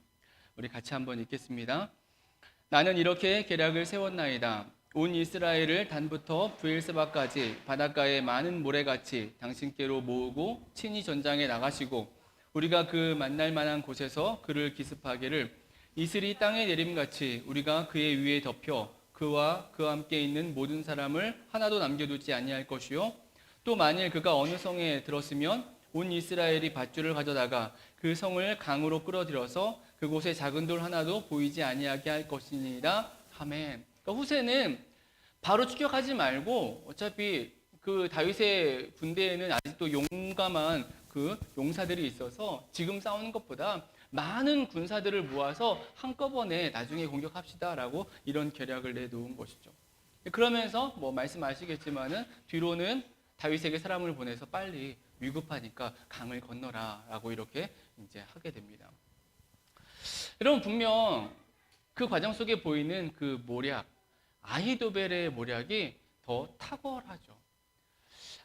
S2: 우리 같이 한번 읽겠습니다. 나는 이렇게 계략을 세웠나이다. 온 이스라엘을 단부터 브엘세바까지 바닷가의 많은 모래같이 당신께로 모으고 친히 전장에 나가시고 우리가 그 만날 만한 곳에서 그를 기습하기를 이슬이 땅에 내림같이 우리가 그의 위에 덮여 그와 그와 함께 있는 모든 사람을 하나도 남겨두지 아니할 것이요 또 만일 그가 어느 성에 들었으면 온 이스라엘이 밧줄을 가져다가 그 성을 강으로 끌어들여서 그곳에 작은 돌 하나도 보이지 아니하게 할 것이니라 하멘. 그러니까 후세는 바로 추격하지 말고 어차피 그 다윗의 군대에는 아직도 용감한 그 용사들이 있어서 지금 싸우는 것보다 많은 군사들을 모아서 한꺼번에 나중에 공격합시다라고 이런 계략을 내놓은 것이죠. 그러면서 말씀 아시겠지만은 뒤로는 다윗에게 사람을 보내서 빨리 위급하니까 강을 건너라라고 이렇게 이제 하게 됩니다. 여러분, 분명 그 과정 속에 보이는 그 모략, 아히도벨의 모략이 더 탁월하죠.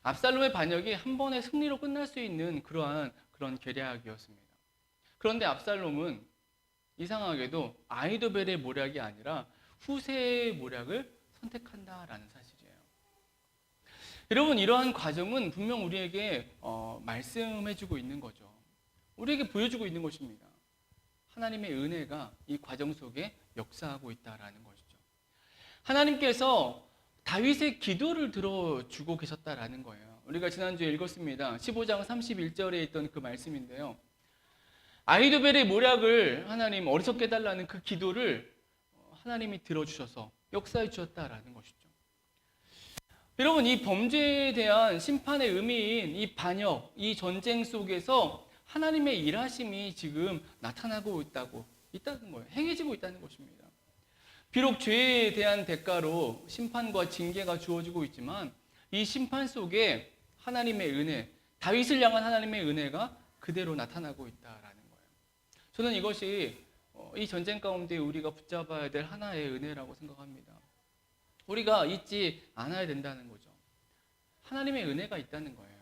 S2: 압살롬의 반역이 한 번의 승리로 끝날 수 있는 그런 계략이었습니다. 그런데 압살롬은 이상하게도 아히도벨의 모략이 아니라 후세의 모략을 선택한다라는 사실이에요. 여러분, 이러한 과정은 분명 우리에게 말씀해주고 있는 거죠. 우리에게 보여주고 있는 것입니다. 하나님의 은혜가 이 과정 속에 역사하고 있다라는 것이죠. 하나님께서 다윗의 기도를 들어주고 계셨다라는 거예요. 우리가 지난주에 읽었습니다. 15장 31절에 있던 그 말씀인데요. 아히도벨의 모략을 하나님 어리석게 해달라는 그 기도를 하나님이 들어주셔서 역사해 주셨다라는 것이죠. 여러분, 이 범죄에 대한 심판의 의미인 이 반역, 이 전쟁 속에서 하나님의 일하심이 지금 나타나고 있다는 거예요. 행해지고 있다는 것입니다. 비록 죄에 대한 대가로 심판과 징계가 주어지고 있지만 이 심판 속에 하나님의 은혜, 다윗을 향한 하나님의 은혜가 그대로 나타나고 있다라는 거예요. 저는 이것이 이 전쟁 가운데 우리가 붙잡아야 될 하나의 은혜라고 생각합니다. 우리가 잊지 않아야 된다는 거죠. 하나님의 은혜가 있다는 거예요.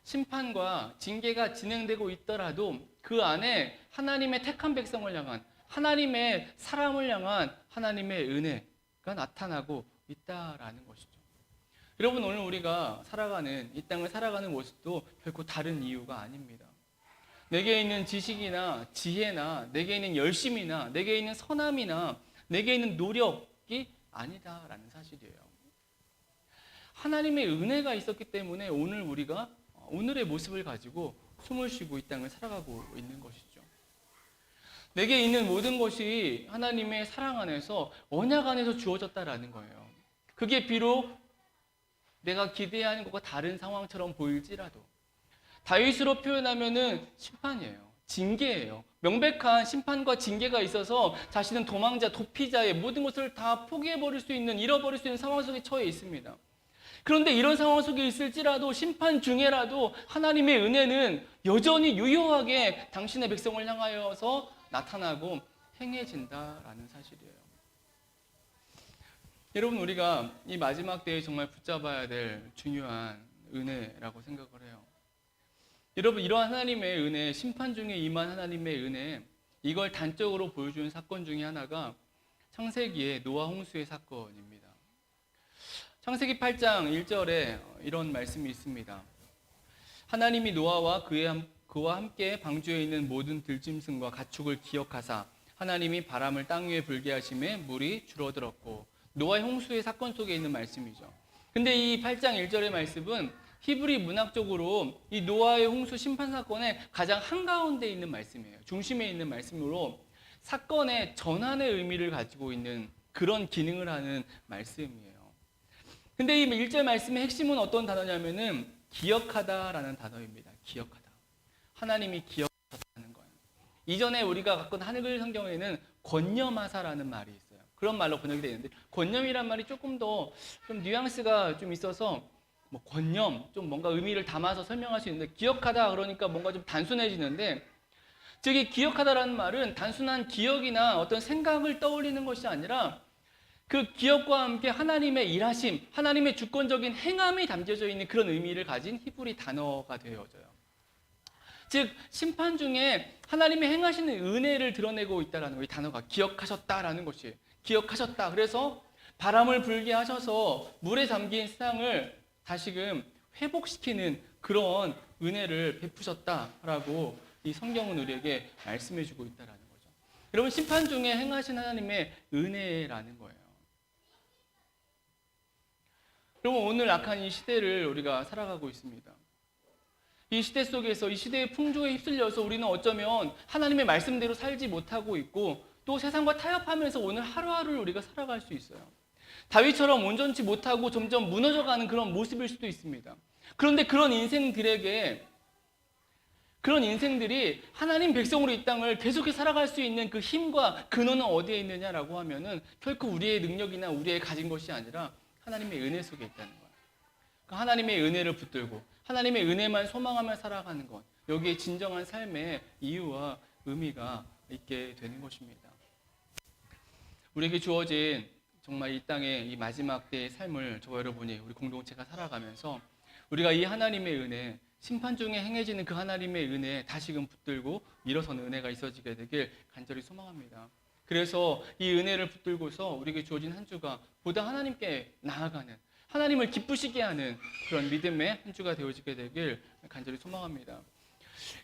S2: 심판과 징계가 진행되고 있더라도 그 안에 하나님의 택한 백성을 향한, 하나님의 사람을 향한 하나님의 은혜가 나타나고 있다라는 것이죠. 여러분, 오늘 우리가 살아가는, 이 땅을 살아가는 모습도 결코 다른 이유가 아닙니다. 내게 있는 지식이나 지혜나 내게 있는 열심이나 내게 있는 선함이나 내게 있는 노력이 아니다라는 사실이에요. 하나님의 은혜가 있었기 때문에 오늘 우리가 오늘의 모습을 가지고 숨을 쉬고 이 땅을 살아가고 있는 것이죠. 내게 있는 모든 것이 하나님의 사랑 안에서, 언약 안에서 주어졌다라는 거예요. 그게 비록 내가 기대하는 것과 다른 상황처럼 보일지라도, 다윗으로 표현하면은 심판이에요. 징계예요. 명백한 심판과 징계가 있어서 자신은 도망자, 도피자의 모든 것을 다 포기해버릴 수 있는, 잃어버릴 수 있는 상황 속에 처해 있습니다. 그런데 이런 상황 속에 있을지라도, 심판 중에라도 하나님의 은혜는 여전히 유효하게 당신의 백성을 향하여서 나타나고 행해진다라는 사실이에요. 여러분, 우리가 이 마지막 때에 정말 붙잡아야 될 중요한 은혜라고 생각을 해요. 여러분, 이러한 하나님의 은혜, 심판 중에 임한 하나님의 은혜, 이걸 단적으로 보여주는 사건 중에 하나가 창세기의 노아 홍수의 사건입니다. 창세기 8장 1절에 이런 말씀이 있습니다. 하나님이 노아와 그와 함께 방주에 있는 모든 들짐승과 가축을 기억하사 하나님이 바람을 땅 위에 불게 하심에 물이 줄어들었고, 노아의 홍수의 사건 속에 있는 말씀이죠. 근데 이 8장 1절의 말씀은 히브리 문학적으로 이 노아의 홍수 심판 사건의 가장 한가운데 있는 말씀이에요. 중심에 있는 말씀으로 사건의 전환의 의미를 가지고 있는 그런 기능을 하는 말씀이에요. 근데 이 1절 말씀의 핵심은 어떤 단어냐면은 기억하다라는 단어입니다. 기억하다. 하나님이 기억하셨다는 거예요. 이전에 우리가 갖고 있는 한글 성경에는 권념하사라는 말이 있어요. 그런 말로 번역이 되어 있는데, 권념이란 말이 조금 더 좀 뉘앙스가 좀 있어서 뭐 권념, 좀 뭔가 의미를 담아서 설명할 수 있는데, 기억하다 그러니까 뭔가 좀 단순해지는데, 즉 이 기억하다라는 말은 단순한 기억이나 어떤 생각을 떠올리는 것이 아니라 그 기억과 함께 하나님의 일하심, 하나님의 주권적인 행함이 담겨져 있는 그런 의미를 가진 히브리 단어가 되어져요. 즉 심판 중에 하나님의 행하시는 은혜를 드러내고 있다는 거예요. 이 단어가 기억하셨다라는 것이, 기억하셨다. 그래서 바람을 불게 하셔서 물에 잠긴 세상을 다시금 회복시키는 그런 은혜를 베푸셨다라고 이 성경은 우리에게 말씀해 주고 있다는 거죠. 여러분, 심판 중에 행하신 하나님의 은혜라는 거예요. 여러분, 오늘 악한 이 시대를 우리가 살아가고 있습니다. 이 시대 속에서, 이 시대의 풍조에 휩쓸려서 우리는 어쩌면 하나님의 말씀대로 살지 못하고 있고, 또 세상과 타협하면서 오늘 하루하루를 우리가 살아갈 수 있어요. 다윗처럼 온전치 못하고 점점 무너져가는 그런 모습일 수도 있습니다. 그런데 그런 인생들이 하나님 백성으로 이 땅을 계속해서 살아갈 수 있는 그 힘과 근원은 어디에 있느냐라고 하면은 결코 우리의 능력이나 우리의 가진 것이 아니라 하나님의 은혜 속에 있다는 거예요. 그 하나님의 은혜를 붙들고 하나님의 은혜만 소망하며 살아가는 것, 여기에 진정한 삶의 이유와 의미가 있게 되는 것입니다. 우리에게 주어진 정말 이 땅의 이 마지막 때의 삶을 저와 여러분이, 우리 공동체가 살아가면서 우리가 이 하나님의 은혜, 심판 중에 행해지는 그 하나님의 은혜에 다시금 붙들고 일어서는 은혜가 있어지게 되길 간절히 소망합니다. 그래서 이 은혜를 붙들고서 우리에게 주어진 한 주가 보다 하나님께 나아가는, 하나님을 기쁘시게 하는 그런 믿음의 한 주가 되어지게 되길 간절히 소망합니다.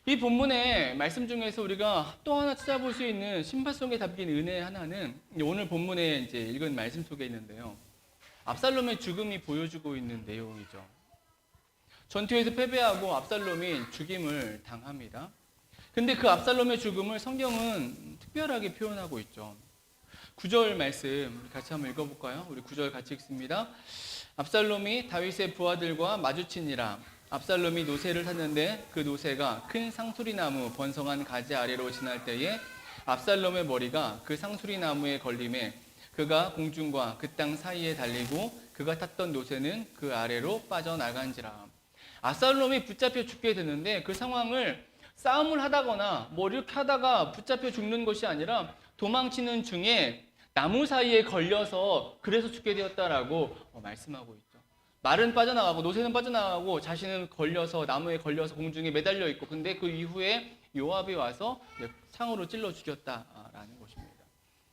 S2: 이 본문의 말씀 중에서 우리가 또 하나 찾아볼 수 있는 심판 속에 담긴 은혜 하나는 오늘 본문에 이제 읽은 말씀 속에 있는데요. 압살롬의 죽음이 보여주고 있는 내용이죠. 전투에서 패배하고 압살롬이 죽임을 당합니다. 근데 그 압살롬의 죽음을 성경은 특별하게 표현하고 있죠. 9절 말씀 같이 한번 읽어볼까요? 우리 9절 같이 읽습니다. 압살롬이 다윗의 부하들과 마주치니라. 압살롬이 노새를 탔는데 그 노새가 큰 상수리나무 번성한 가지 아래로 지날 때에 압살롬의 머리가 그 상수리나무에 걸림에 그가 공중과 그 땅 사이에 달리고 그가 탔던 노새는 그 아래로 빠져나간지라. 압살롬이 붙잡혀 죽게 되는데 그 상황을 싸움을 하다거나 뭐 이렇게 하다가 붙잡혀 죽는 것이 아니라 도망치는 중에 나무 사이에 걸려서 그래서 죽게 되었다라고 말씀하고 있죠. 말은 빠져나가고 노새는 빠져나가고 자신은 걸려서 나무에 걸려서 공중에 매달려 있고, 근데 그 이후에 요압이 와서 창으로 찔러 죽였다라는 것입니다.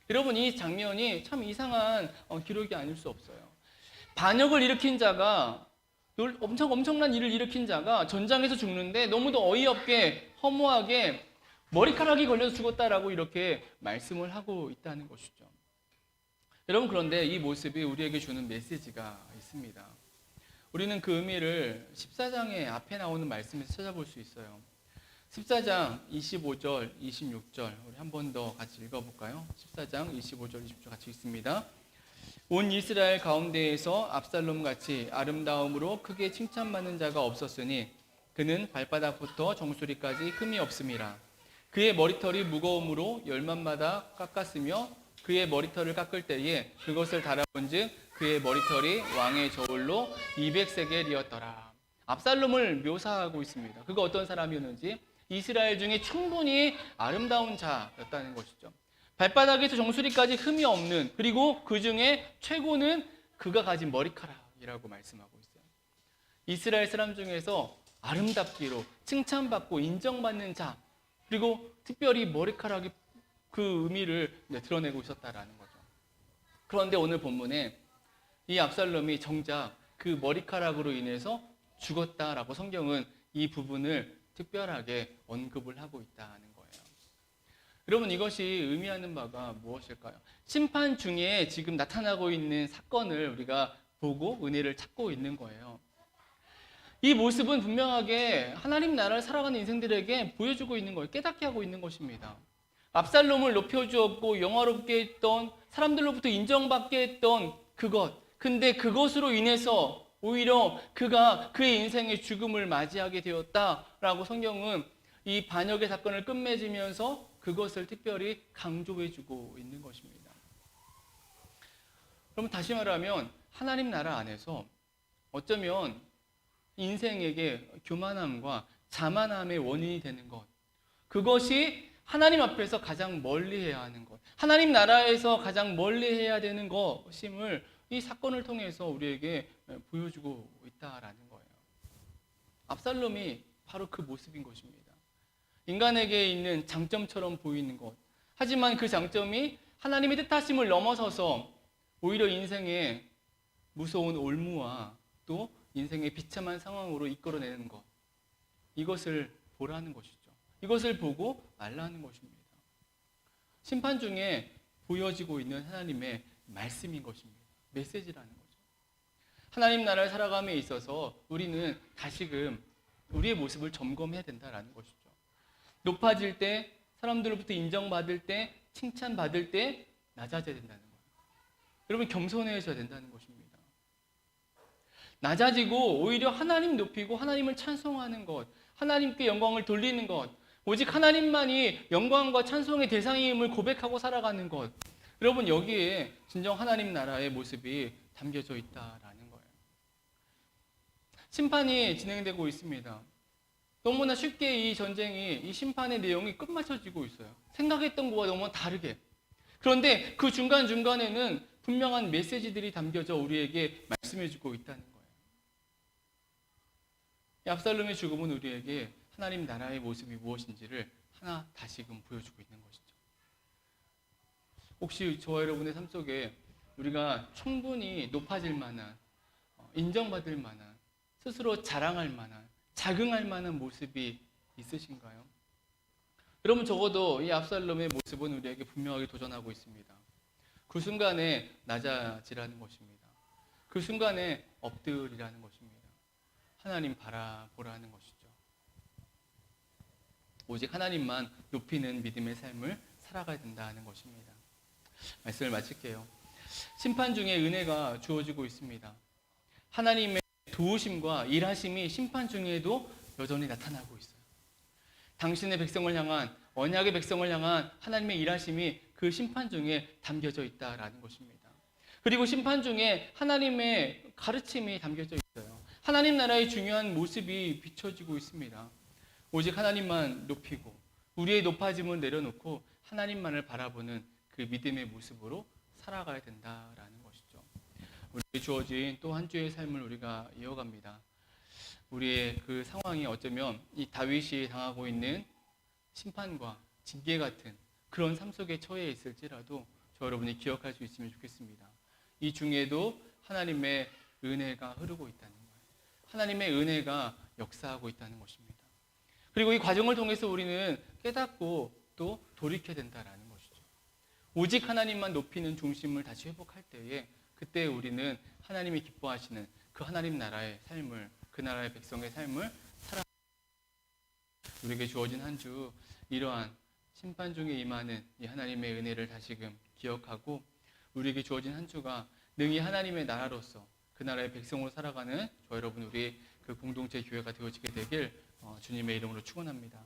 S2: 여러분, 이 장면이 참 이상한 기록이 아닐 수 없어요. 반역을 일으킨 자가, 엄청난 일을 일으킨 자가 전장에서 죽는데 너무도 어이없게 허무하게 머리카락이 걸려서 죽었다라고 이렇게 말씀을 하고 있다는 것이죠. 여러분, 그런데 이 모습이 우리에게 주는 메시지가 있습니다. 우리는 그 의미를 14장의 앞에 나오는 말씀에서 찾아볼 수 있어요. 14장 25절, 26절 우리 한 번 더 같이 읽어볼까요? 14장 25절, 26절 같이 읽습니다. 온 이스라엘 가운데에서 압살롬같이 아름다움으로 크게 칭찬받는 자가 없었으니 그는 발바닥부터 정수리까지 흠이 없음이라. 그의 머리털이 무거움으로 열만마다 깎았으며 그의 머리털을 깎을 때에 그것을 달아본즉 그의 머리털이 왕의 저울로 200세겔이었더라. 압살롬을 묘사하고 있습니다. 그가 어떤 사람이었는지, 이스라엘 중에 충분히 아름다운 자였다는 것이죠. 발바닥에서 정수리까지 흠이 없는, 그리고 그 중에 최고는 그가 가진 머리카락이라고 말씀하고 있어요. 이스라엘 사람 중에서 아름답기로 칭찬받고 인정받는 자, 그리고 특별히 머리카락이 그 의미를 드러내고 있었다라는 거죠. 그런데 오늘 본문에 이 압살롬이 정작 그 머리카락으로 인해서 죽었다라고 성경은 이 부분을 특별하게 언급을 하고 있다는 거예요. 여러분, 이것이 의미하는 바가 무엇일까요? 심판 중에 지금 나타나고 있는 사건을 우리가 보고 은혜를 찾고 있는 거예요. 이 모습은 분명하게 하나님 나라를 살아가는 인생들에게 보여주고 있는 거예요. 깨닫게 하고 있는 것입니다. 압살롬을 높여주었고 영화롭게 했던, 사람들로부터 인정받게 했던 그것, 근데 그것으로 인해서 오히려 그가 그의 인생의 죽음을 맞이하게 되었다라고 성경은 이 반역의 사건을 끝맺으면서 그것을 특별히 강조해주고 있는 것입니다. 그럼 다시 말하면 하나님 나라 안에서 어쩌면 인생에게 교만함과 자만함의 원인이 되는 것, 그것이 하나님 앞에서 가장 멀리해야 하는 것, 하나님 나라에서 가장 멀리해야 되는 것임을 이 사건을 통해서 우리에게 보여주고 있다라는 거예요. 압살롬이 바로 그 모습인 것입니다. 인간에게 있는 장점처럼 보이는 것, 하지만 그 장점이 하나님의 뜻하심을 넘어서서 오히려 인생의 무서운 올무와 또 인생의 비참한 상황으로 이끌어내는 것, 이것을 보라는 것이죠. 이것을 보고 말라는 것입니다. 심판 중에 보여지고 있는 하나님의 말씀인 것입니다. 메시지라는 거죠. 하나님 나라를 살아감에 있어서 우리는 다시금 우리의 모습을 점검해야 된다는 것이죠. 높아질 때, 사람들로부터 인정받을 때, 칭찬받을 때 낮아져야 된다는 거예요. 여러분, 겸손해져야 된다는 것입니다. 낮아지고 오히려 하나님 높이고 하나님을 찬송하는 것, 하나님께 영광을 돌리는 것, 오직 하나님만이 영광과 찬송의 대상임을 고백하고 살아가는 것, 여러분, 여기에 진정 하나님 나라의 모습이 담겨져 있다라는 거예요. 심판이 진행되고 있습니다. 너무나 쉽게 이 전쟁이, 이 심판의 내용이 끝마쳐지고 있어요. 생각했던 것과 너무 다르게. 그런데 그 중간중간에는 분명한 메시지들이 담겨져 우리에게 말씀해주고 있다는 거예요. 이 압살롬의 죽음은 우리에게 하나님 나라의 모습이 무엇인지를 하나 다시금 보여주고 있는 것이죠. 혹시 저와 여러분의 삶 속에 우리가 충분히 높아질 만한, 인정받을 만한, 스스로 자랑할 만한, 자긍할 만한 모습이 있으신가요? 여러분, 적어도 이 압살롬의 모습은 우리에게 분명하게 도전하고 있습니다. 그 순간에 낮아지라는 것입니다. 그 순간에 엎드리라는 것입니다. 하나님 바라보라는 것이죠. 오직 하나님만 높이는 믿음의 삶을 살아가야 된다는 것입니다. 말씀을 마칠게요. 심판 중에 은혜가 주어지고 있습니다. 하나님의 도우심과 일하심이 심판 중에도 여전히 나타나고 있어요. 당신의 백성을 향한, 언약의 백성을 향한 하나님의 일하심이 그 심판 중에 담겨져 있다라는 것입니다. 그리고 심판 중에 하나님의 가르침이 담겨져 있어요. 하나님 나라의 중요한 모습이 비춰지고 있습니다. 오직 하나님만 높이고 우리의 높아짐을 내려놓고 하나님만을 바라보는 그 믿음의 모습으로 살아가야 된다라는 것이죠. 우리에게 주어진 또 한 주의 삶을 우리가 이어갑니다. 우리의 그 상황이 어쩌면 이 다윗이 당하고 있는 심판과 징계 같은 그런 삶 속에 처해 있을지라도 저 여러분이 기억할 수 있으면 좋겠습니다. 이 중에도 하나님의 은혜가 흐르고 있다는 거예요. 하나님의 은혜가 역사하고 있다는 것입니다. 그리고 이 과정을 통해서 우리는 깨닫고 또 돌이켜야 된다는 것이죠. 오직 하나님만 높이는 중심을 다시 회복할 때에 그때 우리는 하나님이 기뻐하시는 그 하나님 나라의 삶을, 그 나라의 백성의 삶을 살아. 우리에게 주어진 한 주 이러한 심판 중에 임하는 이 하나님의 은혜를 다시금 기억하고 우리에게 주어진 한 주가 능히 하나님의 나라로서 그 나라의 백성으로 살아가는 저 여러분 우리 그 공동체 교회가 되어지게 되길 주님의 이름으로 축원합니다.